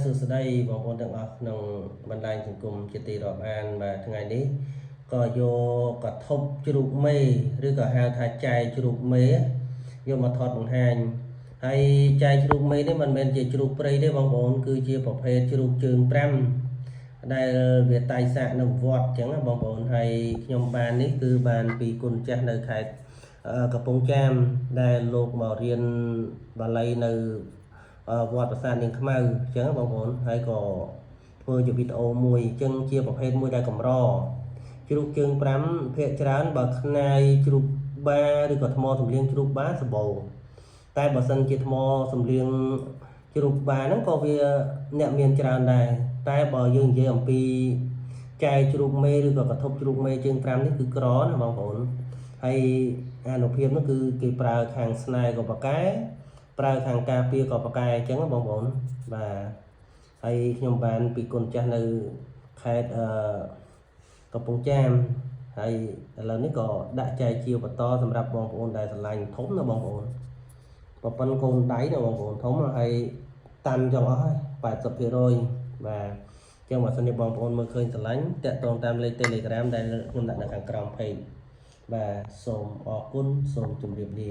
សួស្តីបងប្អូនទាំងអស់ក្នុងបណ្ដាញសង្គមជាទីរាប់អានបាទថ្ងៃនេះក៏យកកធប់ជ្រូកមេឬក៏ហៅថាចែកជ្រូកមេយកមកថតបង្ហាញហើយចែកជ្រូកមេនេះមិនមែនជាជ្រូកព្រៃទេបងប្អូនគឺជាប្រភេទជ្រូកជើង5ដែលវាតៃសាក់នៅវត្តអញ្ចឹងបងប្អូនហើយខ្ញុំបាននេះគឺបានពីគុណចាស់នៅខេត្តកំពង់ចាមដែលលោកមករៀនបាលីនៅវត្តប្រាសាទនាងខ្មៅអញ្ចឹងបងប្អូនហើយក៏ធ្វើជាវីដេអូមួយអញ្ចឹងជាប្រភេទមួយដែលកម្រជ្រូកជើង5ភាគច្រើនបើខ្នាយជ្រូកបាឬក៏ថ្មសំលៀងជ្រូកបាសម្បូរតែបើសិនជាថ្មសំលៀងជ្រូកបាហ្នឹងក៏វាអ្នកមានច្រើនដែរតែបើយើងនិយាយអំពីចែកជ្រូកមេឬក៏កធប់ជ្រូកមេជើង5នេះគឺក្រណាបងប្អូនហើយអានុភាពនោះគឺគេប្រើខាងស្នែក៏ប៉កែប្រើខាងការពារក៏ប៉កែអញ្ចឹងបងប្អូនបាទហើយខ្ញុំបានពីគុណចាស់នៅខេត្តកំពង់ចាមហើយឥឡូវនេះក៏ដាក់ចែកជាបន្តសម្រាប់បងប្អូនដែលឆ្លាញ់ធំណាបងប្អូនប្រព័ន្ធកូនដៃណាបងប្អូនធំហើយតាន់ចង់អស់ហើយ80%បាទចឹងបើសិនជាបងប្អូនមើលឃើញឆ្លាញ់តាក់ទងតាមលេខ Telegram ដែលខ្ញុំដាក់នៅខាងក្រោម page បាទសូមអរគុណសូមជម្រាបលា